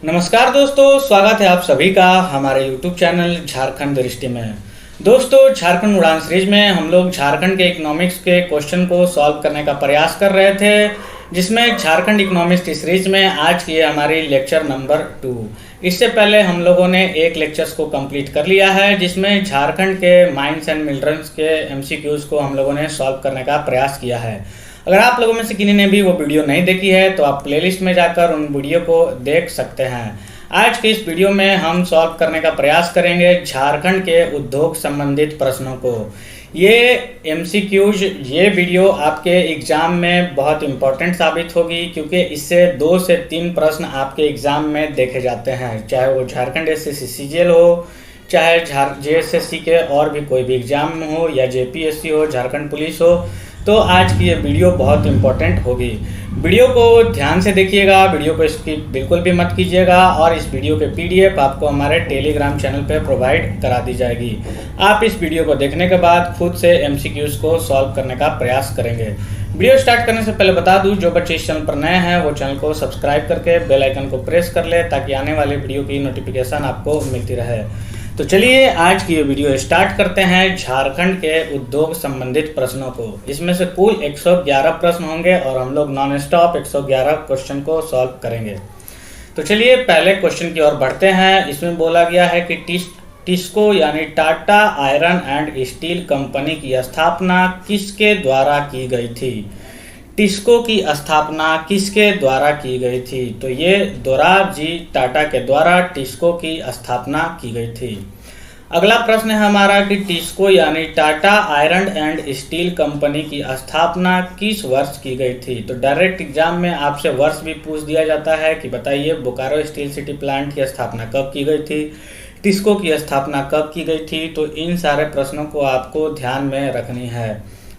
नमस्कार दोस्तों, स्वागत है आप सभी का हमारे YouTube चैनल झारखंड दृष्टि में। दोस्तों, झारखंड उड़ान सीरीज में हम लोग झारखंड के इकोनॉमिक्स के क्वेश्चन को सॉल्व करने का प्रयास कर रहे थे, जिसमें झारखंड इकोनॉमिक्स की सीरीज में आज की है हमारी लेक्चर नंबर 2। इससे पहले हम लोगों ने एक लेक्चर्स को कंप्लीट कर लिया है, जिसमें झारखंड के माइंस एंड मिनरल्स के MCQs को हम लोगों ने सॉल्व करने का प्रयास किया है। अगर आप लोगों में से किसी ने भी वो वीडियो नहीं देखी है तो आप प्लेलिस्ट में जाकर उन वीडियो को देख सकते हैं। आज के इस वीडियो में हम सॉल्व करने का प्रयास करेंगे झारखंड के उद्योग संबंधित प्रश्नों को। ये MCQs, ये वीडियो आपके एग्जाम में बहुत इंपॉर्टेंट साबित होगी, क्योंकि इससे 2 से 3 प्रश्न आपके एग्जाम में देखे जाते हैं, चाहे वो झारखंड SSC CGL हो, चाहे JSSC के और भी कोई भी एग्जाम हो, या JPSC हो, झारखंड पुलिस हो। तो आज की ये वीडियो बहुत इंपॉर्टेंट होगी। वीडियो को ध्यान से देखिएगा, वीडियो को स्किप बिल्कुल भी मत कीजिएगा, और इस वीडियो के PDF आपको हमारे टेलीग्राम चैनल पे प्रोवाइड करा दी जाएगी। आप इस वीडियो को देखने के बाद खुद से MCQs को सॉल्व करने का प्रयास करेंगे। वीडियो स्टार्ट करने से पहले बता दूं, जो बच्चे इस चैनल पर नए हैं वो चैनल को सब्सक्राइब करके बेल आइकन को प्रेस कर ले, ताकि आने वाले वीडियो की नोटिफिकेशन आपको मिलती रहे। तो चलिए आज की ये वीडियो स्टार्ट करते हैं झारखंड के उद्योग संबंधित प्रश्नों को। इसमें से कुल 111 प्रश्न होंगे और हम लोग नॉन स्टॉप 111 क्वेश्चन को सॉल्व करेंगे। तो चलिए पहले क्वेश्चन की ओर बढ़ते हैं। इसमें बोला गया है कि टिस्को यानी Tata iron and steel company की स्थापना किसके द्वारा की गई थी? टिस्को की स्थापना किसके द्वारा की गई थी? तो ये दोराब जी टाटा के द्वारा टिस्को की स्थापना की गई थी। अगला प्रश्न है हमारा कि टिस्को यानी Tata iron and steel company की स्थापना किस वर्ष की गई थी? तो डायरेक्ट एग्जाम में आपसे वर्ष भी पूछ दिया जाता है कि बताइए बोकारो स्टील सिटी प्लांट की स्थापना कब की गई थी, टिस्को की स्थापना कब की गई थी। तो इन सारे प्रश्नों को आपको ध्यान में रखनी है।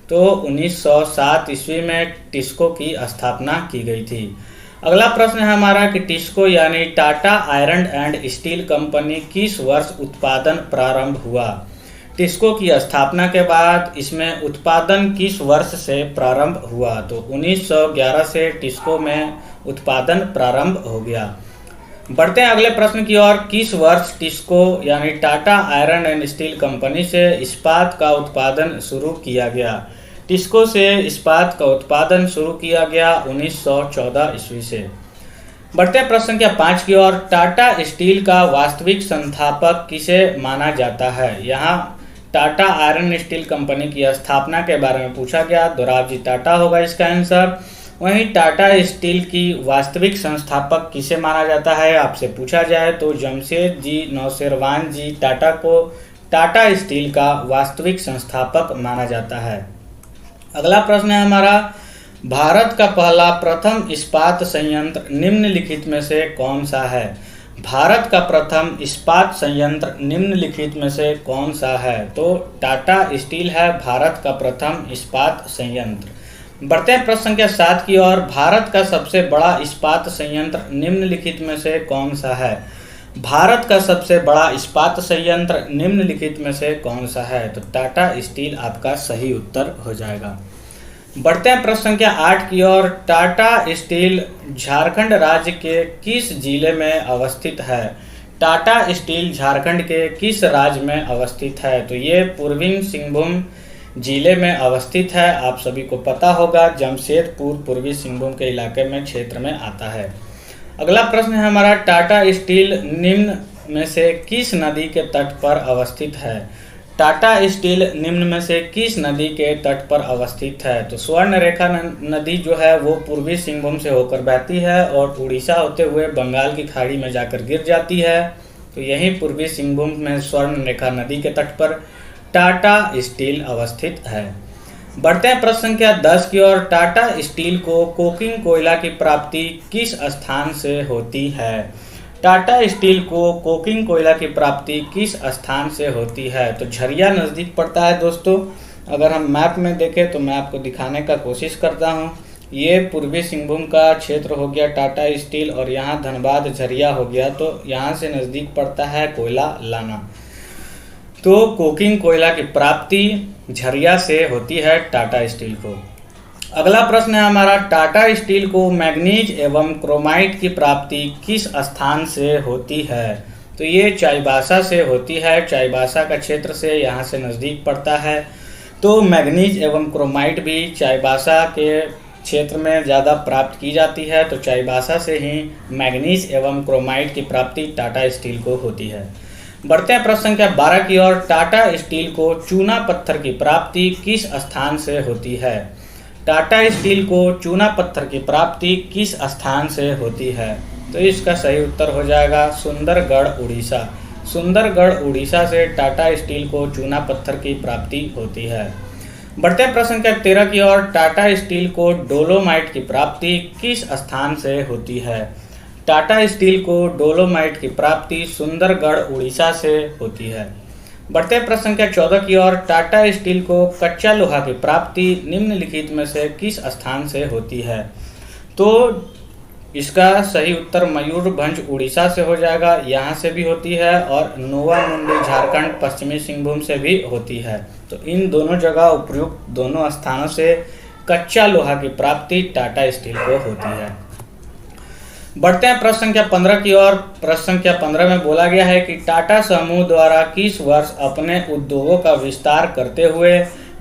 तो 1907 ईस्वी में टिस्को की स्थापना की गई थी। अगला प्रश्न है हमारा कि टिस्को यानी Tata iron and steel company किस वर्ष उत्पादन प्रारंभ हुआ? टिस्को की स्थापना के बाद इसमें उत्पादन किस वर्ष से प्रारंभ हुआ? तो 1911 से टिस्को में उत्पादन प्रारंभ हो गया। बढ़ते हैं अगले प्रश्न की ओर। किस वर्ष टिस्को यानी Tata iron and steel company से इस्पात का उत्पादन शुरू किया गया? टिस्को से इस्पात का उत्पादन शुरू किया गया 1914 ईस्वी से। बढ़ते हैं प्रश्न संख्या 5 की ओर। टाटा स्टील का वास्तविक संस्थापक किसे माना जाता है? यहाँ टाटा आयरन स्टील कंपनी की स्थापना के बारे में पूछा गया, दोराब जी टाटा होगा इसका आंसर। वहीं टाटा स्टील की वास्तविक संस्थापक किसे माना जाता है आपसे पूछा जाए तो जमशेद जी नौशेरवान जी टाटा को टाटा स्टील का वास्तविक संस्थापक माना जाता है। अगला प्रश्न है हमारा, भारत का पहला प्रथम इस्पात संयंत्र निम्नलिखित में से कौन सा है? भारत का प्रथम इस्पात संयंत्र निम्नलिखित में से कौन सा है? तो टाटा स्टील है भारत का प्रथम इस्पात संयंत्र। बढ़ते हैं प्रश्न संख्या 7 की ओर। भारत का सबसे बड़ा इस्पात संयंत्र निम्नलिखित में से कौन सा है? भारत का सबसे बड़ा इस्पात संयंत्र निम्नलिखित में से कौन सा है? तो टाटा स्टील आपका सही उत्तर हो जाएगा। बढ़ते हैं प्रश्न संख्या 8 की ओर। टाटा स्टील झारखंड राज्य के किस जिले में अवस्थित है? टाटा स्टील झारखंड के किस राज्य में अवस्थित है? तो ये पूर्वी सिंहभूम जिले में अवस्थित है। आप सभी को पता होगा, जमशेदपुर पूर्वी सिंहभूम के इलाके में क्षेत्र में आता है। अगला प्रश्न है हमारा, टाटा स्टील निम्न में से किस नदी के तट पर अवस्थित है? टाटा स्टील निम्न में से किस नदी के तट पर अवस्थित है? तो स्वर्ण रेखा नदी जो है वो पूर्वी सिंहभूम से होकर बहती है और उड़ीसा होते हुए बंगाल की खाड़ी में जाकर गिर जाती है। तो यही पूर्वी सिंहभूम में स्वर्ण रेखा नदी के तट पर टाटा स्टील अवस्थित है। बढ़ते हैं प्रश्न संख्या 10 की ओर। टाटा स्टील को कोकिंग कोयला की प्राप्ति किस स्थान से होती है? टाटा स्टील को कोकिंग कोयला की प्राप्ति किस स्थान से होती है? तो झरिया नज़दीक पड़ता है दोस्तों। अगर हम मैप में देखें तो मैं आपको दिखाने का कोशिश करता हूँ। ये पूर्वी सिंहभूम का क्षेत्र हो गया टाटा स्टील, और यहाँ धनबाद झरिया हो गया, तो यहाँ से नज़दीक पड़ता है कोयला लाना। तो कोकिंग कोयला की प्राप्ति झरिया से होती है टाटा स्टील को। अगला प्रश्न है हमारा, टाटा स्टील को मैग्नीज एवं क्रोमाइट की प्राप्ति किस स्थान से होती है? तो ये चाईबासा से होती है। चाईबासा का क्षेत्र से यहाँ से नज़दीक पड़ता है। तो मैग्नीज एवं क्रोमाइट भी चाईबासा के क्षेत्र में ज़्यादा प्राप्त की जाती है। तो चाईबासा से ही मैग्नीज एवं क्रोमाइट की प्राप्ति टाटा स्टील को होती है। बढ़ते हैं प्रश्न संख्या 12 की ओर। टाटा स्टील को चूना पत्थर की प्राप्ति किस स्थान से होती है? टाटा स्टील को चूना पत्थर की प्राप्ति किस स्थान से होती है? तो इसका सही उत्तर हो जाएगा सुंदरगढ़ उड़ीसा। सुंदरगढ़ उड़ीसा से टाटा स्टील को चूना पत्थर की प्राप्ति होती है। बढ़ते हैं प्रश्न संख्या 13 की ओर। टाटा स्टील को डोलोमाइट की प्राप्ति किस स्थान से होती है? टाटा स्टील को डोलोमाइट की प्राप्ति सुंदरगढ़ उड़ीसा से होती है। बढ़ते हैं प्रश्न संख्या 14 की ओर। टाटा स्टील को कच्चा लोहा की प्राप्ति निम्नलिखित में से किस स्थान से होती है? तो इसका सही उत्तर मयूरभंज उड़ीसा से हो जाएगा। यहाँ से भी होती है और नोवा मुंडी झारखंड पश्चिमी सिंहभूम से भी होती है। तो इन दोनों जगह उपयुक्त दोनों स्थानों से कच्चा लोहा की प्राप्ति टाटा स्टील को होती है। बढ़ते हैं प्रश्न संख्या 15 की ओर। प्रश्न संख्या 15 में बोला गया है कि टाटा समूह द्वारा किस वर्ष अपने उद्योगों का विस्तार करते हुए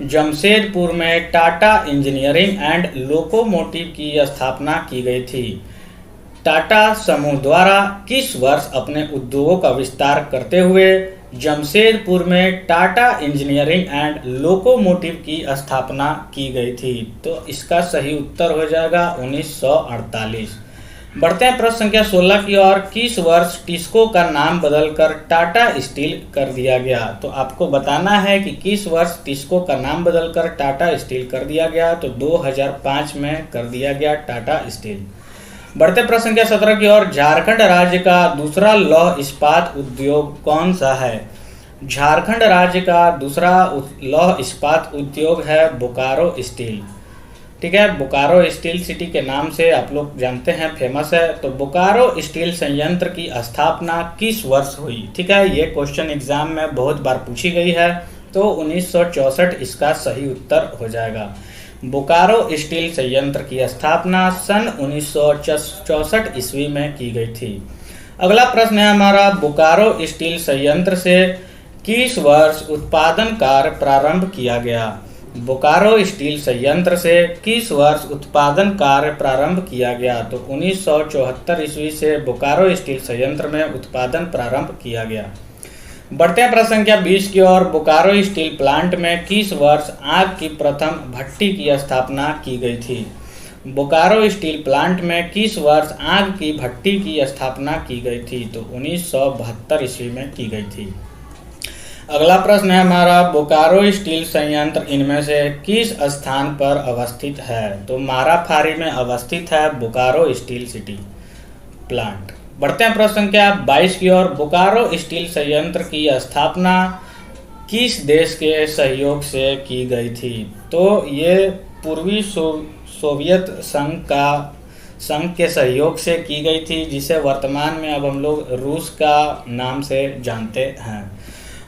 जमशेदपुर में टाटा इंजीनियरिंग एंड लोकोमोटिव की स्थापना की गई थी? टाटा समूह द्वारा किस वर्ष अपने उद्योगों का विस्तार करते हुए जमशेदपुर में टाटा इंजीनियरिंग एंड लोकोमोटिव की स्थापना की गई थी? तो इसका सही उत्तर हो जाएगा 1948। बढ़ते हैं प्रश्न संख्या 16 की ओर। किस वर्ष टिस्को का नाम बदलकर टाटा स्टील कर दिया गया? तो आपको बताना है कि किस वर्ष टिस्को का नाम बदलकर टाटा स्टील कर दिया गया। तो 2005 में कर दिया गया टाटा स्टील। बढ़ते प्रश्न संख्या 17 की ओर। झारखंड राज्य का दूसरा लौह इस्पात उद्योग कौन सा है? झारखंड राज्य का दूसरा लौह इस्पात उद्योग है बोकारो स्टील। ठीक है, बोकारो स्टील सिटी के नाम से आप लोग जानते हैं, फेमस है। तो बोकारो स्टील संयंत्र की स्थापना किस वर्ष हुई? ठीक है, ये क्वेश्चन एग्जाम में बहुत बार पूछी गई है। तो 1964 इसका सही उत्तर हो जाएगा। बोकारो स्टील संयंत्र की स्थापना सन 1964 ईस्वी में की गई थी। अगला प्रश्न है हमारा, बोकारो स्टील संयंत्र से किस वर्ष उत्पादन कार्य प्रारंभ किया गया? बोकारो स्टील संयंत्र से किस वर्ष उत्पादन कार्य प्रारंभ किया गया? तो 1974 ईस्वी से बोकारो स्टील संयंत्र में उत्पादन प्रारंभ किया गया। बढ़ते हैं प्रश्न संख्या 20 की ओर। बोकारो स्टील प्लांट में किस वर्ष आग की प्रथम भट्टी की स्थापना की गई थी? बोकारो स्टील प्लांट में किस वर्ष आग की भट्टी की स्थापना की गई थी? तो 1972 ईस्वी में की गई थी। अगला प्रश्न है हमारा, बोकारो स्टील संयंत्र इनमें से किस स्थान पर अवस्थित है? तो माराफारी में अवस्थित है बोकारो स्टील सिटी प्लांट। बढ़ते हैं प्रश्न संख्या 22 की ओर। बोकारो स्टील संयंत्र की स्थापना किस देश के सहयोग से की गई थी? तो ये पूर्वी सोवियत संघ के सहयोग से की गई थी, जिसे वर्तमान में अब हम लोग रूस का नाम से जानते हैं।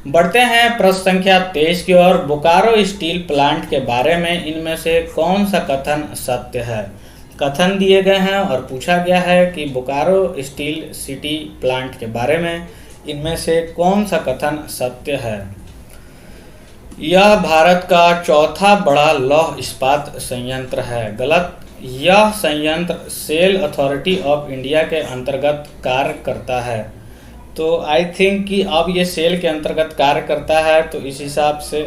बढ़ते हैं प्रश्न संख्या 23 की ओर। बोकारो स्टील प्लांट के बारे में इनमें से कौन सा कथन सत्य है? कथन दिए गए हैं और पूछा गया है कि बोकारो स्टील सिटी प्लांट के बारे में इनमें से कौन सा कथन सत्य है? यह भारत का चौथा बड़ा लौह इस्पात संयंत्र है। गलत। यह संयंत्र सेल अथॉरिटी ऑफ इंडिया के अंतर्गत कार्य करता है। तो आई थिंक कि अब ये सेल के अंतर्गत कार्य करता है, तो इस हिसाब से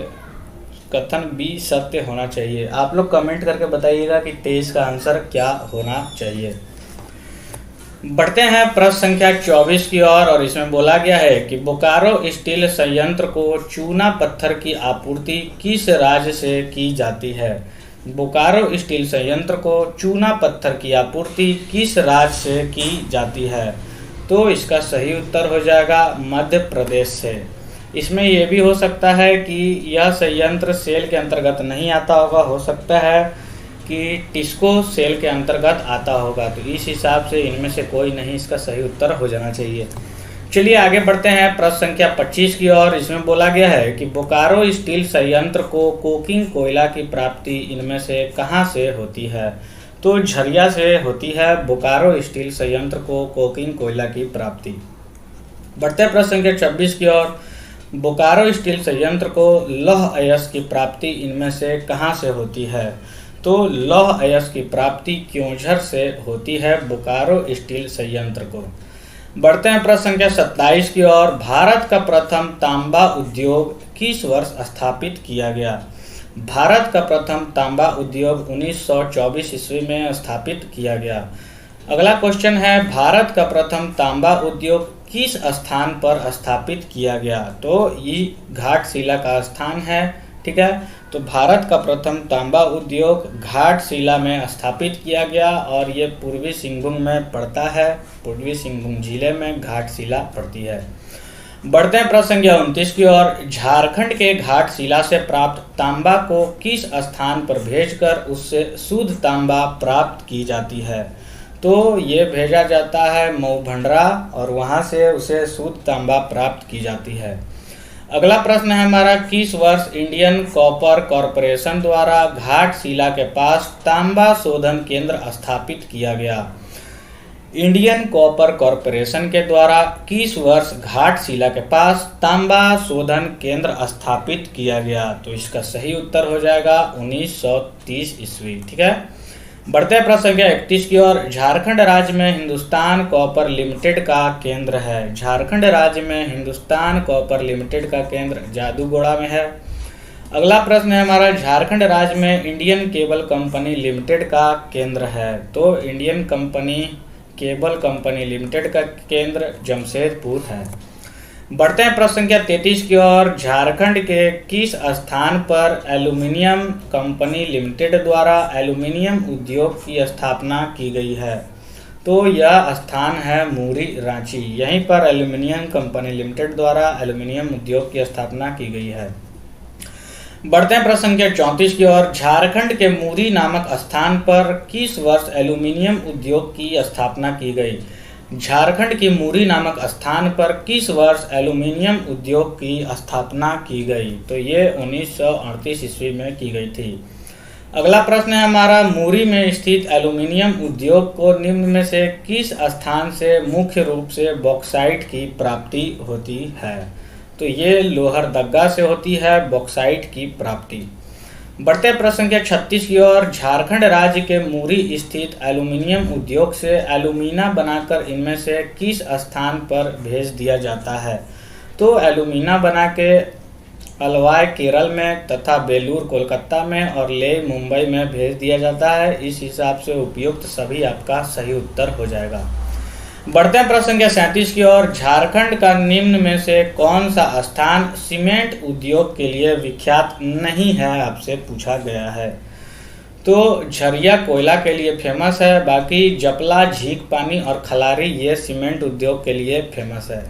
कथन बी सत्य होना चाहिए। आप लोग कमेंट करके बताइएगा कि 23 का आंसर क्या होना चाहिए। बढ़ते हैं प्रश्न संख्या 24 की ओर और इसमें बोला गया है कि बोकारो स्टील संयंत्र को चूना पत्थर की आपूर्ति किस राज्य से की जाती है? बोकारो स्टील संयंत्र को चूना पत्थर की आपूर्ति किस राज्य से की जाती है? तो इसका सही उत्तर हो जाएगा मध्य प्रदेश से। इसमें यह भी हो सकता है कि यह संयंत्र सेल के अंतर्गत नहीं आता होगा, हो सकता है कि टिस्को सेल के अंतर्गत आता होगा। तो इस हिसाब से इनमें से कोई नहीं इसका सही उत्तर हो जाना चाहिए। चलिए आगे बढ़ते हैं प्रश्न संख्या 25 की ओर। इसमें बोला गया है कि बोकारो स्टील संयंत्र को कोकिंग कोयला की प्राप्ति इनमें से कहाँ से होती है। तो झरिया से होती है बोकारो स्टील संयंत्र को कोकिंग कोयला की प्राप्ति। बढ़ते हैं प्रश्न संख्या 26 की ओर। बोकारो स्टील संयंत्र को लौह अयस्क की प्राप्ति इनमें से कहाँ से होती है। तो लौह अयस्क की प्राप्ति क्योंझर से होती है बोकारो स्टील संयंत्र को। बढ़ते हैं प्रश्न संख्या 27 की ओर। भारत का प्रथम तांबा उद्योग किस वर्ष स्थापित किया गया। भारत का प्रथम तांबा उद्योग 1924 ईस्वी में स्थापित किया गया। अगला क्वेश्चन है, भारत का प्रथम तांबा उद्योग किस स्थान पर स्थापित किया गया। तो ये घाटशिला का स्थान है, ठीक है। तो भारत का प्रथम तांबा उद्योग घाटशिला में स्थापित किया गया और ये पूर्वी सिंहभूम में पड़ता है। पूर्वी सिंहभूम जिले में घाटशिला पड़ती है। बढ़ते हैं प्रश्न संख्या 29 की ओर। झारखंड के घाटशिला से प्राप्त तांबा को किस स्थान पर भेजकर उससे शुद्ध तांबा प्राप्त की जाती है। तो ये भेजा जाता है मऊ भंडरा और वहाँ से उसे शुद्ध तांबा प्राप्त की जाती है। अगला प्रश्न है हमारा, किस वर्ष इंडियन कॉपर कॉरपोरेशन द्वारा घाटशिला के पास तांबा शोधन केंद्र स्थापित किया गया। इंडियन कॉपर कॉरपोरेशन के द्वारा किस वर्ष घाटशिला के पास तांबा शोधन केंद्र स्थापित किया गया। तो इसका सही उत्तर हो जाएगा 1930 ईस्वी, ठीक है। बढ़ते हैं प्रश्न संख्या 31 की ओर। झारखंड राज्य में हिंदुस्तान कॉपर लिमिटेड का केंद्र है। झारखंड राज्य में हिंदुस्तान कॉपर लिमिटेड का केंद्र जादूगोड़ा में है। अगला प्रश्न है हमारा, झारखंड राज्य में इंडियन केबल कंपनी लिमिटेड का केंद्र है। तो इंडियन केबल कंपनी लिमिटेड का केंद्र जमशेदपुर है। बढ़ते हैं प्रश्न संख्या 33 की ओर। झारखंड के किस स्थान पर एल्यूमिनियम कंपनी लिमिटेड द्वारा एल्यूमिनियम उद्योग की स्थापना की गई है। तो यह स्थान है मूरी रांची। यहीं पर एल्यूमिनियम कंपनी लिमिटेड द्वारा एल्यूमिनियम उद्योग की स्थापना की गई है। बढ़ते हैं प्रश्न संख्या 34 की ओर। झारखंड के मूरी नामक स्थान पर किस वर्ष एल्यूमिनियम उद्योग की स्थापना की गई। झारखंड की मूरी नामक स्थान पर किस वर्ष एल्यूमिनियम उद्योग की स्थापना की गई। तो ये 1938 ईस्वी में की गई थी। अगला प्रश्न है हमारा, मूरी में स्थित एल्यूमिनियम उद्योग को निम्न में से किस स्थान से मुख्य रूप से बॉक्साइट की प्राप्ति होती है। तो ये लोहरदगा से होती है बॉक्साइट की प्राप्ति। बढ़ते प्रश्न संख्या 36 की ओर। झारखंड राज्य के मूरी स्थित एल्यूमिनियम उद्योग से एल्यूमीना बनाकर इनमें से किस स्थान पर भेज दिया जाता है। तो एल्यूमीना बना के अलवाय केरल में तथा बेलूर कोलकाता में और ले मुंबई में भेज दिया जाता है। इस हिसाब से उपयुक्त सभी आपका सही उत्तर हो जाएगा। बढ़ते हैं प्रश्न संख्या 37 की ओर। झारखंड का निम्न में से कौन सा स्थान सीमेंट उद्योग के लिए विख्यात नहीं है, आपसे पूछा गया है। तो झरिया कोयला के लिए फेमस है, बाकी जपला, झीक पानी और खलारी ये सीमेंट उद्योग के लिए फेमस है।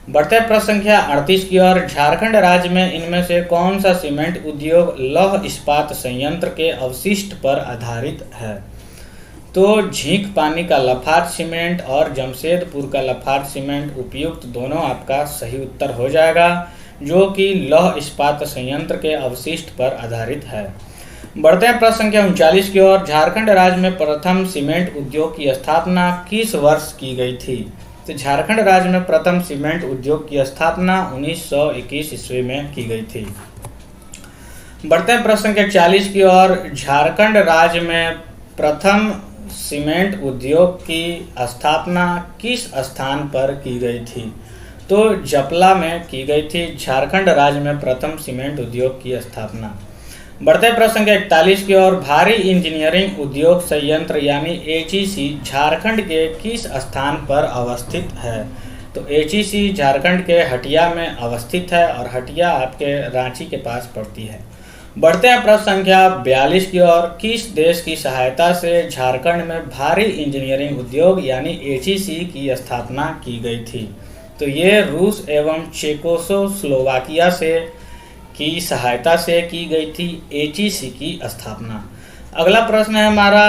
बढ़ते हैं प्रश्न संख्या 38 की ओर। झारखंड राज्य में इनमें से कौन सा सीमेंट उद्योग लौह इस्पात संयंत्र के अवशिष्ट पर आधारित है। तो झींक पानी का लफार्ज सीमेंट और जमशेदपुर का लफार्ज सीमेंट उपयुक्त दोनों आपका सही उत्तर हो जाएगा, जो कि लौह इस्पात संयंत्र के अवशिष्ट पर आधारित है। बढ़ते हैं प्रश्न संख्या 39 की ओर। झारखंड राज्य में प्रथम सीमेंट उद्योग की स्थापना किस वर्ष की गई थी। तो झारखंड राज्य में प्रथम सीमेंट उद्योग की स्थापना 1921 ईस्वी में की गई थी। बढ़ते हैं प्रश्न संख्या 40 की ओर। झारखंड राज्य में प्रथम सीमेंट उद्योग की स्थापना किस स्थान पर की गई थी। तो जपला में की गई थी। झारखंड राज्य में प्रथम सीमेंट उद्योग की स्थापना। बढ़ते प्रश्न संख्या 41 की ओर। भारी इंजीनियरिंग उद्योग संयंत्र यानी एचईसी झारखंड के किस स्थान पर अवस्थित है। तो एचईसी झारखंड के हटिया में अवस्थित है और हटिया आपके रांची के पास पड़ती है। बढ़ते हैं प्रश्न संख्या 42 की ओर। किस देश की सहायता से झारखंड में भारी इंजीनियरिंग उद्योग यानी एचईसी की स्थापना की गई थी। तो ये रूस एवं चेकोस्लोवाकिया से की सहायता से की गई थी एचईसी की स्थापना। अगला प्रश्न है हमारा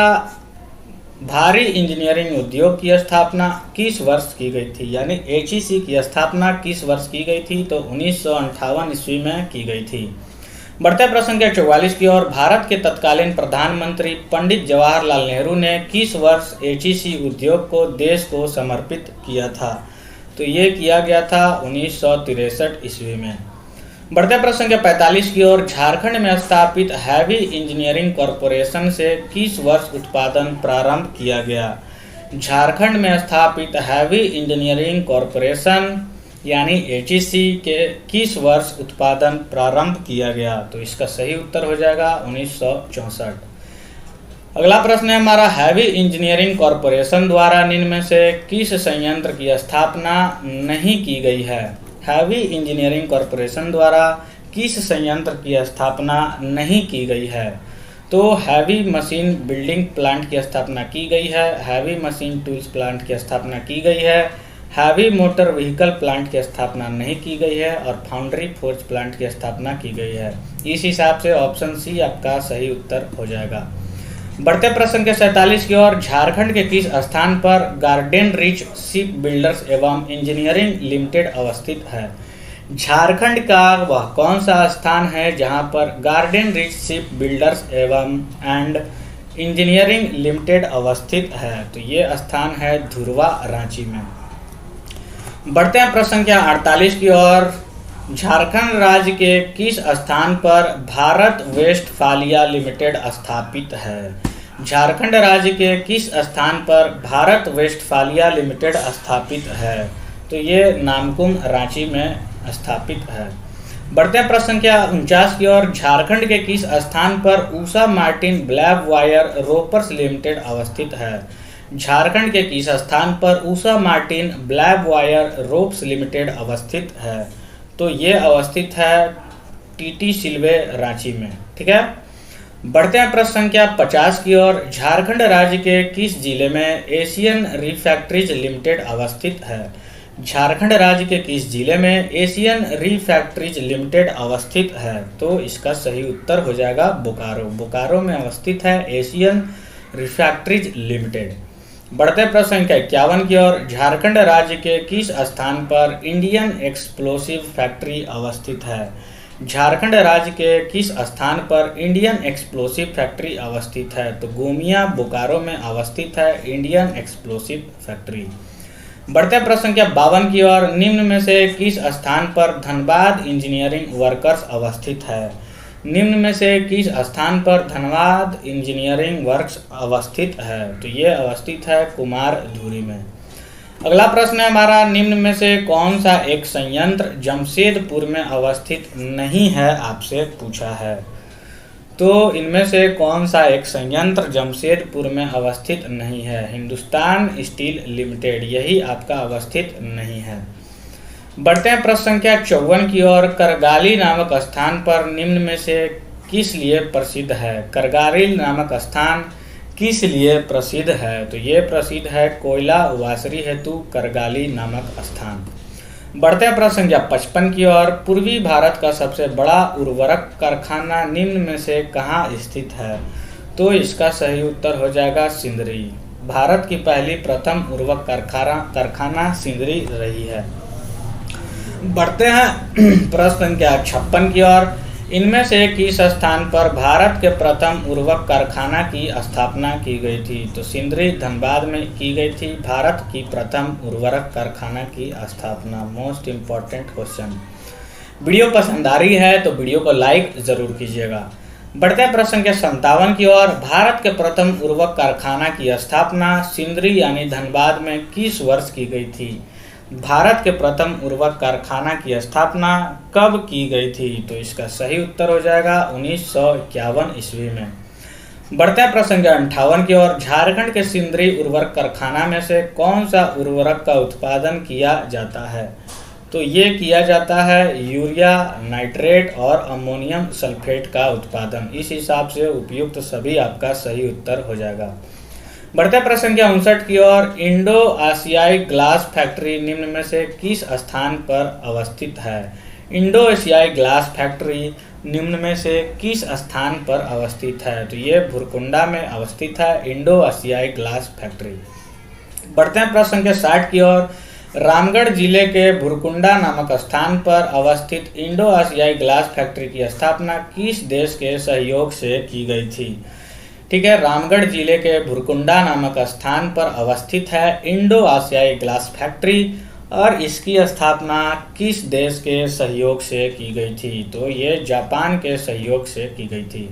भारी इंजीनियरिंग उद्योग की स्थापना किस वर्ष की गई थी, यानी एचईसी की स्थापना किस वर्ष की गई थी, तो 1958 ईस्वी में की गई थी। बढ़ते प्रश्न के 44 की ओर, भारत के तत्कालीन प्रधानमंत्री पंडित जवाहरलाल नेहरू ने किस वर्ष एचईसी उद्योग को देश को समर्पित किया था, तो ये किया गया था 1963 ईस्वी में। बढ़ते प्रश्न के 45 की ओर, झारखंड में स्थापित हैवी इंजीनियरिंग कॉरपोरेशन से किस वर्ष उत्पादन प्रारंभ किया गया। झारखंड में स्थापित हैवी इंजीनियरिंग कॉरपोरेशन यानी एचईसी के किस वर्ष उत्पादन प्रारंभ किया गया, तो इसका सही उत्तर हो जाएगा 1964। अगला प्रश्न है हमारा, हैवी इंजीनियरिंग कॉरपोरेशन द्वारा निम्न में से किस संयंत्र की स्थापना नहीं की गई है। हैवी इंजीनियरिंग कॉरपोरेशन द्वारा किस संयंत्र की स्थापना नहीं की गई है, तो हैवी मशीन बिल्डिंग प्लांट की स्थापना की गई है, हैवी मशीन टूल्स प्लांट की स्थापना की गई है, हैवी मोटर व्हीकल प्लांट की स्थापना नहीं की गई है और फाउंड्री फोर्ज प्लांट की स्थापना की गई है। इस हिसाब से ऑप्शन सी आपका सही उत्तर हो जाएगा। बढ़ते प्रश्न के 47 की ओर, झारखंड के किस स्थान पर गार्डन रिच शिप बिल्डर्स एवं इंजीनियरिंग लिमिटेड अवस्थित है। झारखंड का वह कौन सा स्थान है जहां पर गार्डन रिच शिप बिल्डर्स एवं एंड इंजीनियरिंग लिमिटेड अवस्थित है, तो ये स्थान है धुरवा, रांची में। बढ़ते हैं प्रश्न के 48 की ओर, झारखंड राज्य के किस स्थान पर भारत वेस्टफालिया लिमिटेड स्थापित है। झारखंड राज्य के किस स्थान पर भारत वेस्टफालिया लिमिटेड स्थापित है, तो ये नामकुम, रांची में स्थापित है। बढ़ते प्रश्न के 49 की ओर, झारखंड के किस स्थान पर Usha Martin black wire ropers limited अवस्थित है। झारखंड के किस स्थान पर Usha Martin black wire ropes limited अवस्थित है, तो ये अवस्थित है टीटी सिल्वे, रांची में। ठीक है। बढ़ते हैं प्रश्न संख्या 50 की ओर, झारखंड राज्य के किस जिले में एशियन रिफैक्ट्रीज लिमिटेड अवस्थित है। झारखंड राज्य के किस जिले में एशियन रिफैक्ट्रीज लिमिटेड अवस्थित है, तो इसका सही उत्तर हो जाएगा बोकारो। बोकारो में अवस्थित है एशियन रिफैक्ट्रीज लिमिटेड। बढ़ते प्रश्न संख्या 51 की ओर, झारखंड राज्य के किस स्थान पर इंडियन एक्सप्लोसिव फैक्ट्री अवस्थित है। झारखंड राज्य के किस स्थान पर इंडियन एक्सप्लोसिव फैक्ट्री अवस्थित है, तो गोमिया, बोकारो में अवस्थित है इंडियन एक्सप्लोसिव फैक्ट्री। बढ़ते प्रश्न संख्या 52 की ओर, निम्न में से किस स्थान पर धनबाद इंजीनियरिंग वर्कर्स अवस्थित है। निम्न में से किस स्थान पर धनबाद इंजीनियरिंग वर्क्स अवस्थित है, तो ये अवस्थित है कुमार धुरी में। अगला प्रश्न है हमारा, निम्न में से कौन सा एक संयंत्र जमशेदपुर में अवस्थित नहीं है, आपसे पूछा है। तो इनमें से कौन सा एक संयंत्र जमशेदपुर में अवस्थित नहीं है। हिंदुस्तान स्टील लिमिटेड, यही आपका अवस्थित नहीं है। बढ़ते हैं प्रश्न संख्या 54 की ओर, करगाली नामक स्थान पर निम्न में से किस लिए प्रसिद्ध है। करगाली नामक स्थान किस लिए प्रसिद्ध है, तो ये प्रसिद्ध है कोयला वासरी हेतु करगाली नामक स्थान। बढ़ते हैं प्रश्न संख्या 55 की ओर, पूर्वी भारत का सबसे बड़ा उर्वरक कारखाना निम्न में से कहाँ स्थित है, तो इसका सही उत्तर हो जाएगा सिंदरी। भारत की पहली प्रथम उर्वरक कारखाना सिंदरी रही है। बढ़ते हैं प्रश्न संख्या 56 की ओर, इनमें से किस स्थान पर भारत के प्रथम उर्वरक कारखाना की स्थापना की गई थी, तो सिंदरी, धनबाद में की गई थी भारत की प्रथम उर्वरक कारखाना की स्थापना। Most important question. वीडियो पसंद आ रही है तो वीडियो को लाइक जरूर कीजिएगा। बढ़ते प्रश्न संख्या 57 की ओर, भारत के प्रथम उर्वरक कारखाना की स्थापना सिंदरी यानी धनबाद में किस वर्ष की गई थी। भारत के प्रथम उर्वरक कारखाना की स्थापना कब की गई थी, तो इसका सही उत्तर हो जाएगा 1951 ईस्वी में। बढ़ते प्रश्न संख्या 58 की ओर, झारखंड के सिंदरी उर्वरक कारखाना में से कौन सा उर्वरक का उत्पादन किया जाता है, तो ये किया जाता है यूरिया, नाइट्रेट और अमोनियम सल्फेट का उत्पादन। इस हिसाब से उपयुक्त सभी आपका सही उत्तर हो जाएगा। बढ़ते प्रश्न संख्या 59 की ओर, इंडो एशियाई ग्लास फैक्ट्री निम्न में से किस स्थान पर अवस्थित है। इंडो एशियाई ग्लास फैक्ट्री निम्न में से किस स्थान पर अवस्थित है? तो ये भुरकुंडा में अवस्थित है इंडो एशियाई ग्लास फैक्ट्री। बढ़ते हैं प्रश्न संख्या 60 की ओर। रामगढ़ जिले के भुरकुंडा नामक स्थान पर अवस्थित इंडो एशियाई ग्लास फैक्ट्री की स्थापना किस देश के सहयोग से की गई थी? ठीक है, रामगढ़ जिले के भुरकुंडा नामक स्थान पर अवस्थित है इंडो एशियाई ग्लास फैक्ट्री और इसकी स्थापना किस देश के सहयोग से की गई थी? तो ये जापान के सहयोग से की गई थी।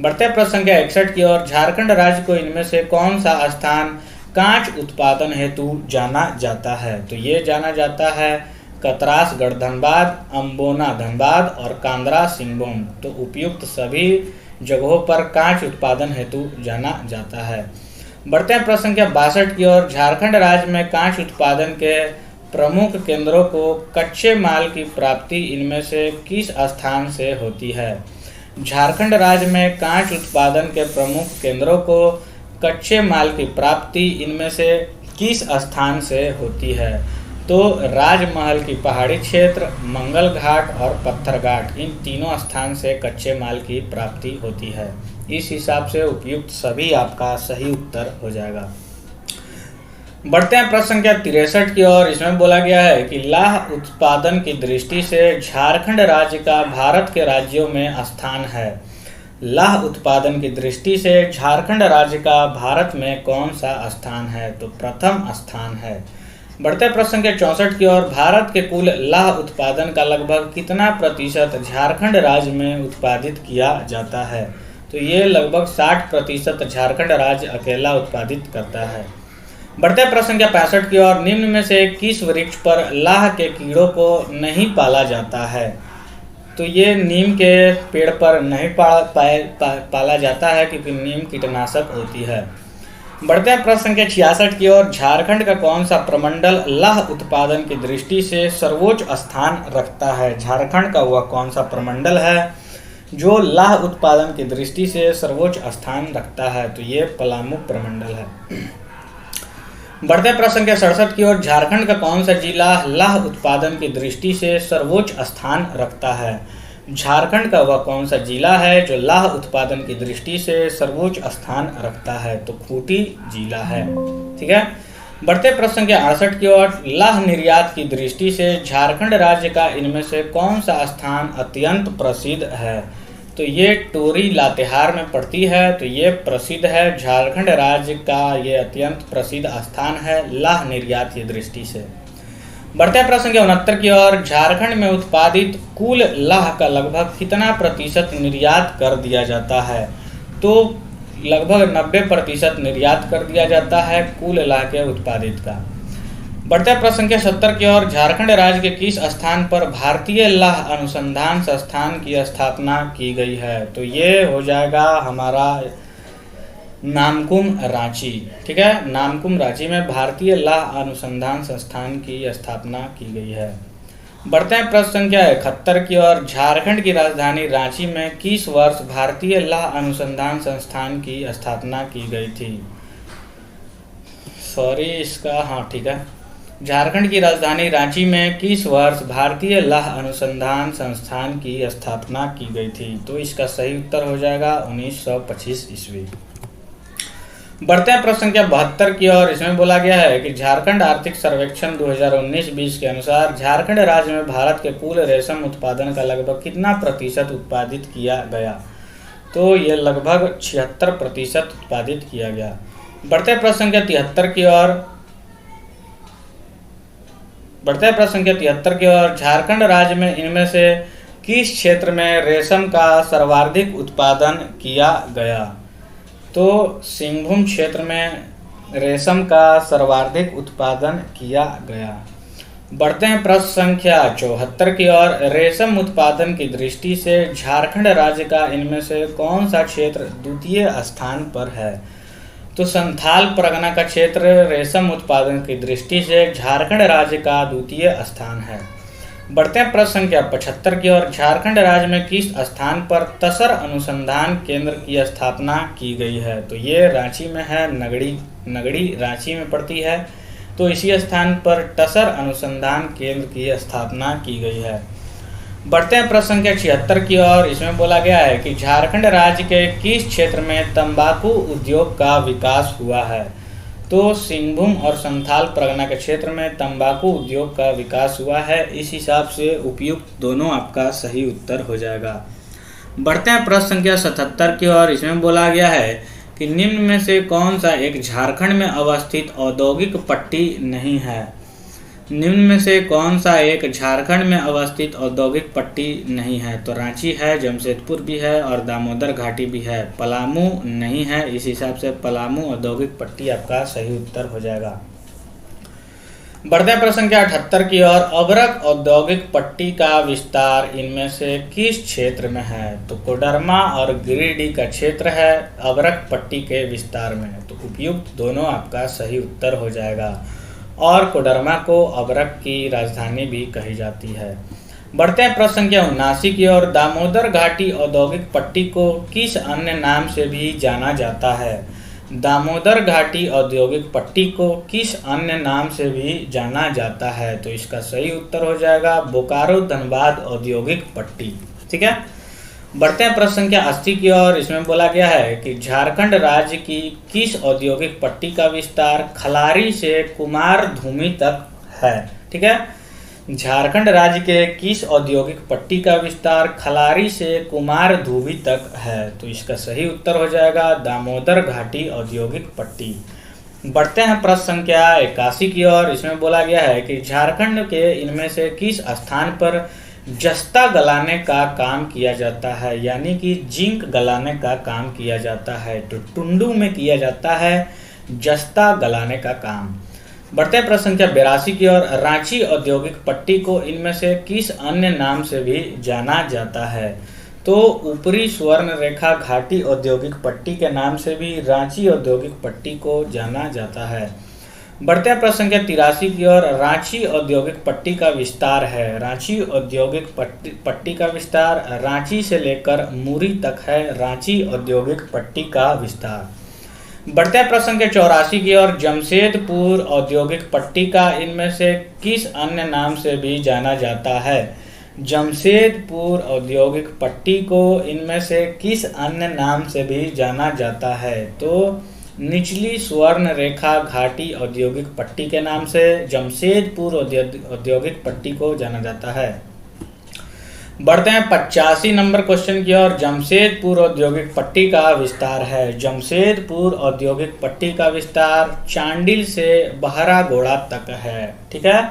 बढ़ते प्रश्न संख्या 61 की ओर। झारखंड राज्य को इनमें से कौन सा स्थान कांच उत्पादन हेतु जाना जाता है? तो ये जाना जाता है कतरासगढ़ धनबाद, अम्बोना धनबाद और कांद्रा सिंहभूम। तो उपयुक्त सभी जगहों पर कांच उत्पादन हेतु जाना जाता है। बढ़ते हैं प्रश्न संख्या 62 की ओर। झारखंड राज्य में कांच उत्पादन के प्रमुख केंद्रों को कच्चे माल की प्राप्ति इनमें से किस स्थान से होती है? झारखंड राज्य में कांच उत्पादन के प्रमुख केंद्रों को कच्चे माल की प्राप्ति इनमें से किस स्थान से होती है? तो राजमहल की पहाड़ी क्षेत्र, मंगल घाट और पत्थर घाट, इन तीनों स्थान से कच्चे माल की प्राप्ति होती है। इस हिसाब से उपयुक्त सभी आपका सही उत्तर हो जाएगा। बढ़ते हैं प्रश्न संख्या 63 की ओर। इसमें बोला गया है कि लाह उत्पादन की दृष्टि से झारखंड राज्य का भारत के राज्यों में स्थान है। लाह उत्पादन की दृष्टि से झारखंड राज्य का भारत में कौन सा स्थान है? तो प्रथम स्थान है। बढ़ते प्रश्न संख्या 64 की ओर। भारत के कुल लाह उत्पादन का लगभग कितना प्रतिशत झारखंड राज्य में उत्पादित किया जाता है? तो ये लगभग 60% झारखंड राज्य अकेला उत्पादित करता है। बढ़ते प्रश्न संख्या 65 की ओर। निम्न में से किस वृक्ष पर लाह के कीड़ों को नहीं पाला जाता है? तो ये नीम के पेड़ पर नहीं पाला जाता है क्योंकि नीम कीटनाशक होती है। बढ़ते हैं प्रश्न संख्या 66 की ओर। झारखंड का कौन सा प्रमंडल लाह उत्पादन की दृष्टि से सर्वोच्च स्थान रखता है? झारखंड का वह कौन सा प्रमंडल है जो लाह उत्पादन की दृष्टि से सर्वोच्च स्थान रखता है? तो ये पलामू प्रमंडल है। बढ़ते प्रश्न संख्या 67 की ओर। झारखंड का कौन सा जिला लाह उत्पादन की दृष्टि से सर्वोच्च स्थान रखता है? झारखंड का वह कौन सा जिला है जो लाह उत्पादन की दृष्टि से सर्वोच्च स्थान रखता है? तो खूंटी जिला है। ठीक है। बढ़ते प्रश्न संख्या 68 की ओर। लाह निर्यात की दृष्टि से झारखंड राज्य का इनमें से कौन सा स्थान अत्यंत प्रसिद्ध है? तो ये टोरी लातेहार में पड़ती है, तो ये प्रसिद्ध है। झारखंड राज्य का ये अत्यंत प्रसिद्ध स्थान है लाह निर्यात की दृष्टि से। बढ़ते प्रश्न संख्या 69 की ओर। झारखंड में उत्पादित कुल लाह का लगभग कितना प्रतिशत निर्यात कर दिया जाता है? तो लगभग 90% निर्यात कर दिया जाता है कुल लाह के उत्पादित का। बढ़ते प्रश्न संख्या 70 की ओर। झारखंड राज्य के किस स्थान पर भारतीय लाह अनुसंधान संस्थान की स्थापना की गई है? तो ये हो जाएगा हमारा नामकुम रांची। ठीक है, नामकुम रांची में भारतीय लाह अनुसंधान संस्थान की स्थापना की गई है। बढ़ते हैं प्रश्न संख्या 71 की ओर। झारखंड की राजधानी रांची में किस वर्ष भारतीय लाह अनुसंधान संस्थान की स्थापना की गई थी? हाँ ठीक है। झारखंड की राजधानी रांची में किस वर्ष भारतीय लाह अनुसंधान संस्थान की स्थापना की गई थी? तो इसका सही उत्तर हो जाएगा 1925 ईस्वी। बढ़ते हैं प्रश्न संख्या 72 की ओर। इसमें बोला गया है कि झारखंड आर्थिक सर्वेक्षण 2019-20 के अनुसार झारखंड राज्य में भारत के कुल रेशम उत्पादन का लगभग कितना प्रतिशत उत्पादित किया गया? तो ये लगभग 76% उत्पादित किया गया। बढ़ते प्रश्न संख्या 73 की ओर। बढ़ते प्रश्न संख्या 73 की ओर। झारखंड राज्य में इनमें से किस क्षेत्र में रेशम का सर्वाधिक उत्पादन किया गया? तो सिंहभूम क्षेत्र में रेशम का सर्वाधिक उत्पादन किया गया। बढ़ते हैं प्रश्न संख्या 74 की ओर। रेशम उत्पादन की दृष्टि से झारखंड राज्य का इनमें से कौन सा क्षेत्र द्वितीय स्थान पर है? तो संथाल परगना का क्षेत्र रेशम उत्पादन की दृष्टि से झारखंड राज्य का द्वितीय स्थान है। बढ़ते हैं प्रश्न संख्या 75 की ओर। झारखंड राज्य में किस स्थान पर तसर अनुसंधान केंद्र की स्थापना की गई है? तो ये रांची में है, नगड़ी रांची में पड़ती है, तो इसी स्थान पर तसर अनुसंधान केंद्र की स्थापना की गई है। बढ़ते हैं प्रश्न संख्या 76 की ओर। इसमें बोला गया है कि झारखंड राज्य के किस क्षेत्र में तंबाकू उद्योग का विकास हुआ है। तो सिंहभूम और संथाल परगना के क्षेत्र में तंबाकू उद्योग का विकास हुआ है। इस हिसाब से उपयुक्त दोनों आपका सही उत्तर हो जाएगा। बढ़ते हैं प्रश्न संख्या 77 की ओर। इसमें बोला गया है कि निम्न में से कौन सा एक झारखंड में अवस्थित औद्योगिक पट्टी नहीं है। निम्न में से कौन सा एक झारखंड में अवस्थित औद्योगिक पट्टी नहीं है। तो रांची है, जमशेदपुर भी है और दामोदर घाटी भी है। पलामू नहीं है। इस हिसाब से पलामू औद्योगिक पट्टी आपका सही उत्तर हो जाएगा। बढ़ते हैं प्रश्न संख्या 78 की ओर। अभ्रक औद्योगिक पट्टी का विस्तार इनमें से किस क्षेत्र में है। तो कोडरमा और गिरिडीह का क्षेत्र है अभ्रक पट्टी के विस्तार में। तो उपयुक्त दोनों आपका सही उत्तर हो जाएगा और कोडरमा को अभ्रक की राजधानी भी कही जाती है। बढ़ते हैं प्रश्न संख्या 79 की ओर। दामोदर घाटी औद्योगिक पट्टी को किस अन्य नाम से भी जाना जाता है। दामोदर घाटी औद्योगिक पट्टी को किस अन्य नाम से भी जाना जाता है। तो इसका सही उत्तर हो जाएगा बोकारो धनबाद औद्योगिक पट्टी। ठीक है। बढ़ते हैं प्रश्न संख्या 80 की ओर। इसमें बोला गया है कि झारखंड राज्य की किस औद्योगिक पट्टी का विस्तार खलारी से कुमारधूमी तक है। ठीक है। झारखंड राज्य के किस औद्योगिक पट्टी का विस्तार खलारी से कुमारधूमी तक है। तो इसका सही उत्तर हो जाएगा दामोदर घाटी औद्योगिक पट्टी। बढ़ते हैं प्रश्न संख्या 81 की ओर। इसमें बोला गया है कि झारखंड के इनमें से किस स्थान पर जस्ता गलाने का काम किया जाता है, यानी कि जिंक गलाने का काम किया जाता है। तो टुंडू में किया जाता है जस्ता गलाने का काम। बढ़ते हैं प्रश्न संख्या 82 की ओर। रांची औद्योगिक पट्टी को इनमें से किस अन्य नाम से भी जाना जाता है। तो ऊपरी स्वर्ण रेखा घाटी औद्योगिक पट्टी के नाम से भी रांची औद्योगिक पट्टी को जाना जाता है। बढ़ते हैं प्रश्न संख्या 83 की ओर। रांची औद्योगिक पट्टी का विस्तार है। रांची औद्योगिक पट्टी का विस्तार रांची से लेकर मुरी तक है। रांची औद्योगिक पट्टी का विस्तार। बढ़ते हैं प्रश्न संख्या 84 की ओर। जमशेदपुर औद्योगिक पट्टी का इनमें से किस अन्य नाम से भी जाना जाता है। जमशेदपुर औद्योगिक पट्टी को इनमें से किस अन्य नाम से भी जाना जाता है। तो निचली स्वर्ण रेखा घाटी औद्योगिक पट्टी के नाम से जमशेदपुर औद्योगिक पट्टी को जाना जाता है। बढ़ते हैं 85 नंबर क्वेश्चन की ओर। जमशेदपुर औद्योगिक पट्टी का विस्तार है। जमशेदपुर औद्योगिक पट्टी का विस्तार चांडिल से बहरागोड़ा तक है। ठीक है।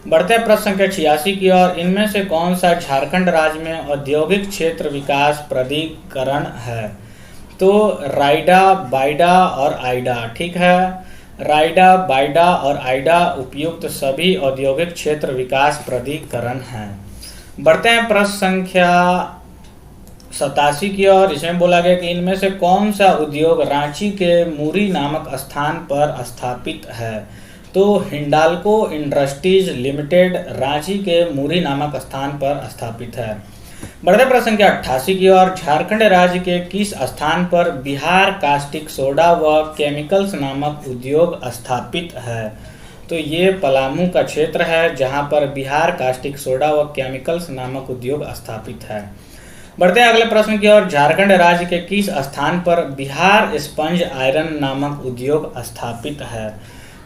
बढ़ते हैं प्रश्न संख्या 86 की ओर। इनमें से कौन सा झारखंड राज्य में औद्योगिक क्षेत्र विकास प्राधिकरण है। तो रायडा, बायडा और आइडा। ठीक है। रायडा, बायडा और आइडा उपयुक्त सभी औद्योगिक क्षेत्र विकास प्राधिकरण हैं। बढ़ते हैं प्रश्न संख्या 87 की ओर। इसमें बोला गया कि इनमें से कौन सा उद्योग रांची के मुरी नामक स्थान पर स्थापित है। तो हिंडाल्को इंडस्ट्रीज लिमिटेड रांची के मुरी नामक स्थान पर स्थापित है। बढ़ते प्रश्न संख्या 88 की ओर। झारखंड राज्य के किस स्थान पर बिहार कास्टिक सोडा व केमिकल्स नामक उद्योग स्थापित है। तो ये पलामू का क्षेत्र है जहां पर बिहार कास्टिक सोडा व केमिकल्स नामक उद्योग स्थापित है। बढ़ते हैं अगले प्रश्न की ओर। झारखंड राज्य के किस स्थान पर बिहार स्पंज आयरन नामक उद्योग स्थापित है।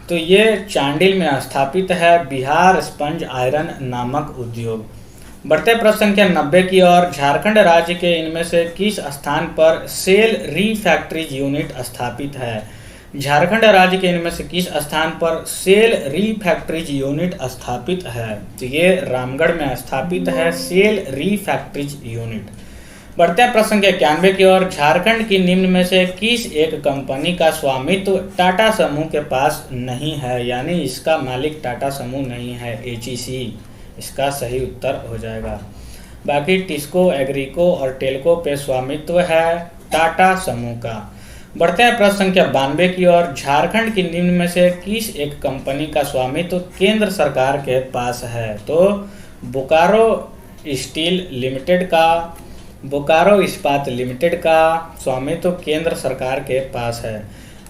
तो ये चांडिल में स्थापित है बिहार स्पंज आयरन नामक उद्योग। बढ़ते प्रश्न संख्या 90 की ओर। झारखंड राज्य के इनमें से किस स्थान पर सेल रीफैक्ट्रीज यूनिट स्थापित है। झारखंड राज्य के इनमें से किस स्थान पर सेल रीफैक्ट्रीज यूनिट स्थापित है। तो ये रामगढ़ में स्थापित है सेल रीफैक्ट्रीज यूनिट। बढ़ते हैं प्रश्न संख्या 91 की ओर। झारखंड की निम्न में से किस एक कंपनी का स्वामित्व टाटा समूह के पास नहीं है, यानी इसका मालिक टाटा समूह नहीं है, HEC इसका सही उत्तर हो जाएगा। बाकी टिस्को, एग्रीको और टेल्को पे स्वामित्व है टाटा समूह का। बढ़ते हैं प्रश्न संख्या 92 की ओर। झारखंड की निम्न में से किस एक कंपनी का स्वामित्व केंद्र सरकार के पास है। तो बोकारो स्टील लिमिटेड का, बोकारो इस्पात लिमिटेड का स्वामित्व केंद्र सरकार के पास है।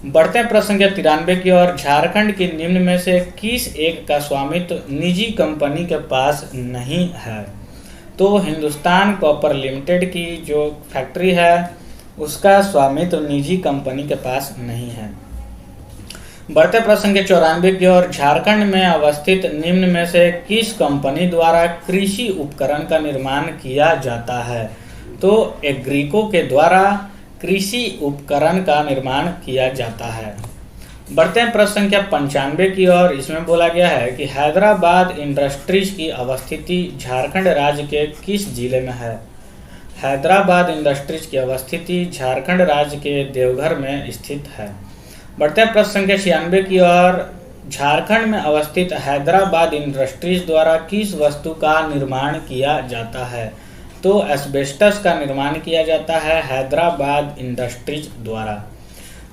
बढ़ते हैं प्रश्न संख्या 93 की ओर। झारखंड की निम्न में से किस एक का स्वामित्व निजी कंपनी के पास नहीं है। तो हिंदुस्तान कॉपर लिमिटेड की जो फैक्ट्री है उसका स्वामित्व निजी कंपनी के पास नहीं है। बढ़ते प्रश्न के 94 की ओर, झारखंड में अवस्थित निम्न में से किस कंपनी द्वारा कृषि उपकरण का निर्माण किया जाता है? तो एग्रीको के द्वारा कृषि उपकरण का निर्माण किया जाता है। बढ़ते हैं प्रश्न संख्या 95 की ओर। इसमें बोला गया है कि हैदराबाद इंडस्ट्रीज की अवस्थिति झारखंड राज्य के किस जिले में है? हैदराबाद इंडस्ट्रीज की अवस्थिति झारखंड राज्य के देवघर में स्थित है। बढ़ते हैं प्रश्न संख्या 96 की ओर। झारखंड में अवस्थित हैदराबाद इंडस्ट्रीज द्वारा किस वस्तु का निर्माण किया जाता है? तो एस्बेस्टस का निर्माण किया जाता है हैदराबाद इंडस्ट्रीज द्वारा।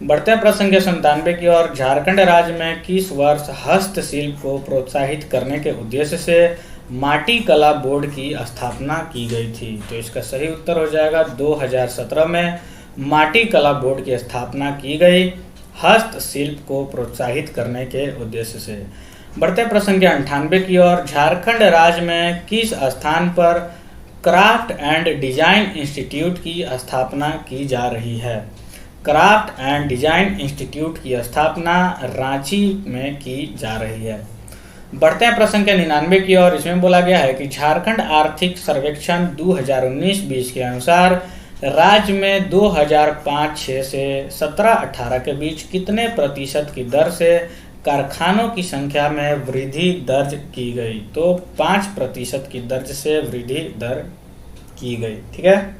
बढ़ते हैं प्रश्न संख्या 97 की ओर। झारखंड राज्य में किस वर्ष हस्तशिल्प को प्रोत्साहित करने के उद्देश्य से माटी कला बोर्ड की स्थापना की गई थी? तो इसका सही उत्तर हो जाएगा 2017 में माटी कला बोर्ड की स्थापना की गई हस्तशिल्प को प्रोत्साहित करने के उद्देश्य से। बढ़ते प्रश्न संख्या 98 की ओर। झारखंड राज्य में किस स्थान पर क्राफ्ट एंड डिजाइन इंस्टीट्यूट की स्थापना की जा रही है? क्राफ्ट एंड डिजाइन इंस्टीट्यूट की स्थापना रांची में की जा रही है। बढ़ते हैं प्रश्न संख्या 99 की ओर। इसमें बोला गया है कि झारखंड आर्थिक सर्वेक्षण 2019-20 के अनुसार राज्य में 2005-06 से 17-18 के बीच कितने प्रतिशत की दर से कारखानों की संख्या में वृद्धि दर्ज की गई? तो 5% की दर से वृद्धि दर की गई। ठीक है,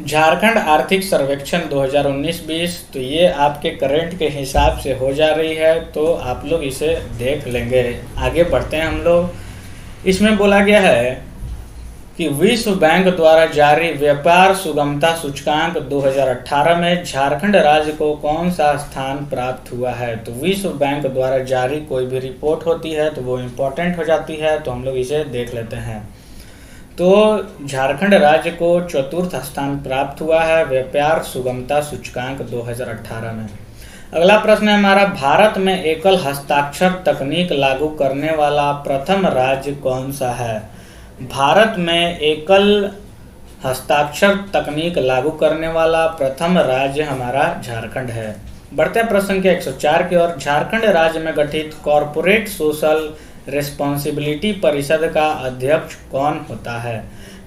झारखंड आर्थिक सर्वेक्षण 2019-20, तो ये आपके करंट के हिसाब से हो जा रही है, तो आप लोग इसे देख लेंगे। आगे बढ़ते हैं हम लोग। इसमें बोला गया है कि विश्व बैंक द्वारा जारी व्यापार सुगमता सूचकांक 2018 में झारखंड राज्य को कौन सा स्थान प्राप्त हुआ है? तो विश्व बैंक द्वारा जारी कोई भी रिपोर्ट होती है तो वो इम्पोर्टेंट हो जाती है, तो हम लोग इसे देख लेते हैं। तो झारखंड राज्य को 4th स्थान प्राप्त हुआ है व्यापार सुगमता सूचकांक 2018 में। अगला प्रश्न है हमारा, भारत में एकल हस्ताक्षर तकनीक लागू करने वाला प्रथम राज्य कौन सा है? भारत में एकल हस्ताक्षर तकनीक लागू करने वाला प्रथम राज्य हमारा झारखंड है। बढ़ते प्रश्न के 104 की ओर। झारखंड राज्य में गठित कॉरपोरेट सोशल रिस्पॉन्सिबिलिटी परिषद का अध्यक्ष कौन होता है?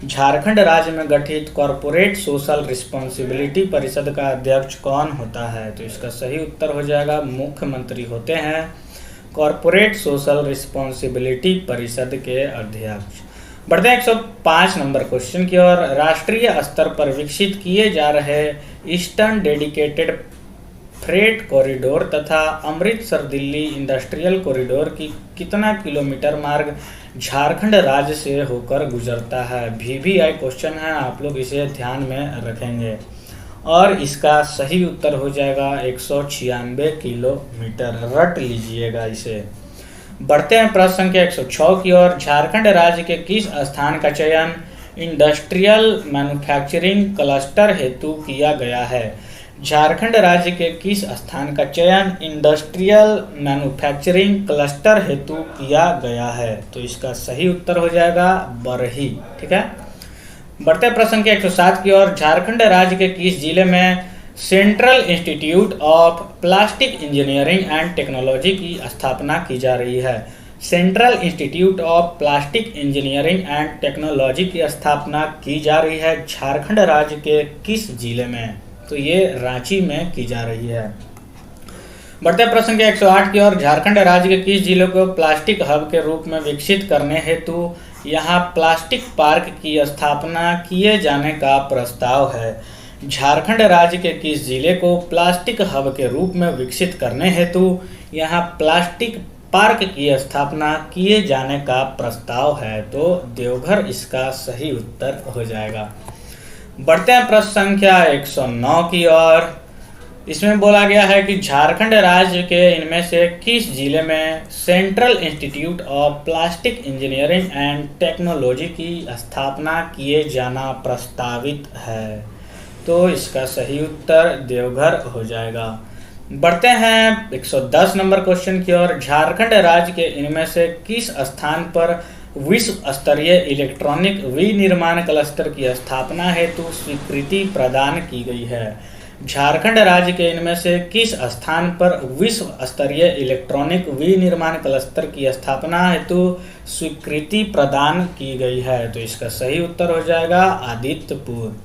झारखंड राज्य में गठित कॉरपोरेट सोशल रिस्पॉन्सिबिलिटी परिषद का अध्यक्ष कौन होता है? तो इसका सही उत्तर हो जाएगा मुख्यमंत्री होते हैं कॉरपोरेट सोशल रिस्पॉन्सिबिलिटी परिषद के अध्यक्ष। बढ़ते हैं 105 नंबर क्वेश्चन की ओर। राष्ट्रीय स्तर पर विकसित किए जा रहे ईस्टर्न डेडिकेटेड फ्रेट कॉरिडोर तथा अमृतसर दिल्ली इंडस्ट्रियल कॉरिडोर की कितना किलोमीटर मार्ग झारखंड राज्य से होकर गुजरता है? VVI क्वेश्चन है, आप लोग इसे ध्यान में रखेंगे और इसका सही उत्तर हो जाएगा 196 किलोमीटर। रट लीजिएगा इसे। बढ़ते हैं प्रश्न संख्या 106 की ओर। झारखंड राज्य के किस स्थान का चयन इंडस्ट्रियल मैन्युफैक्चरिंग क्लस्टर हेतु किया गया है? झारखंड राज्य के किस स्थान का चयन इंडस्ट्रियल मैन्युफैक्चरिंग क्लस्टर हेतु किया गया है? तो इसका सही उत्तर हो जाएगा बरही। ठीक है, बढ़ते प्रश्न के 107 की ओर। झारखंड राज्य के किस जिले में central institute of plastic engineering and technology की स्थापना की जा रही है? Central institute of plastic engineering and technology की स्थापना की जा रही है झारखंड राज्य के किस जिले में? तो ये रांची में की जा रही है। बढ़ते प्रश्न के 108 की ओर। झारखंड राज्य के किस जिले को प्लास्टिक हब के रूप में विकसित करने हेतु यहाँ प्लास्टिक पार्क की स्थापना किए जाने का प्रस्ताव है? झारखंड राज्य के किस जिले को प्लास्टिक हब के रूप में विकसित करने हेतु यहाँ प्लास्टिक पार्क की स्थापना किए जाने का प्रस्ताव है? तो देवघर इसका सही उत्तर हो जाएगा। बढ़ते हैं प्रश्न संख्या 109 की ओर। इसमें बोला गया है कि झारखंड राज्य के इनमें से किस जिले में central institute of plastic engineering and technology की स्थापना किए जाना प्रस्तावित है? तो इसका सही उत्तर देवघर हो जाएगा। बढ़ते हैं 110 नंबर क्वेश्चन की ओर। झारखंड राज्य के इनमें से किस स्थान पर विश्व स्तरीय इलेक्ट्रॉनिक विनिर्माण क्लस्टर की स्थापना हेतु स्वीकृति प्रदान की गई है? झारखंड राज्य के इनमें से किस स्थान पर विश्व स्तरीय इलेक्ट्रॉनिक विनिर्माण क्लस्टर की स्थापना हेतु स्वीकृति प्रदान की गई है? तो इसका सही उत्तर हो जाएगा आदित्यपुर।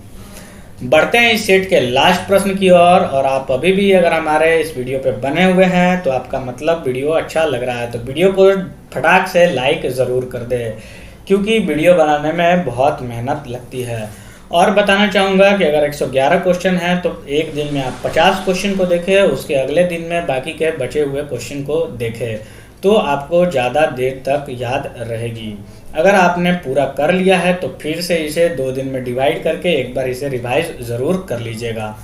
बढ़ते हैं इस सेट के लास्ट प्रश्न की ओर। और आप अभी भी अगर हमारे इस वीडियो पे बने हुए हैं तो आपका मतलब वीडियो अच्छा लग रहा है, तो वीडियो को फटाक से लाइक ज़रूर कर दे, क्योंकि वीडियो बनाने में बहुत मेहनत लगती है। और बताना चाहूँगा कि अगर 111 क्वेश्चन हैं तो एक दिन में आप 50 क्वेश्चन को देखें, उसके अगले दिन में बाकी के बचे हुए क्वेश्चन को देखें, तो आपको ज़्यादा देर तक याद रहेगी। अगर आपने पूरा कर लिया है तो फिर से इसे 2 दिन में डिवाइड करके एक बार इसे रिवाइज ज़रूर कर लीजिएगा।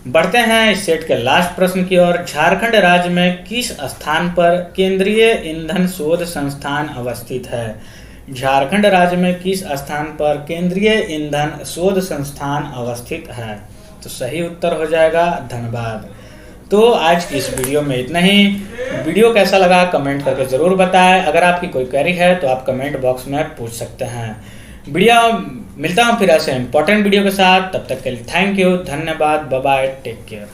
बढ़ते हैं इस सेट के लास्ट प्रश्न की ओर। झारखंड राज्य में किस स्थान पर केंद्रीय ईंधन शोध संस्थान अवस्थित है? झारखंड राज्य में किस स्थान पर केंद्रीय ईंधन शोध संस्थान अवस्थित है? तो सही उत्तर हो जाएगा धनबाद। तो आज की इस वीडियो में इतना ही। वीडियो कैसा लगा कमेंट करके ज़रूर बताएं। अगर आपकी कोई क्वेरी है तो आप कमेंट बॉक्स में पूछ सकते हैं। वीडियो मिलता हूँ फिर ऐसे इंपॉर्टेंट वीडियो के साथ, तब तक के लिए थैंक यू, धन्यवाद, बाय बाय, टेक केयर।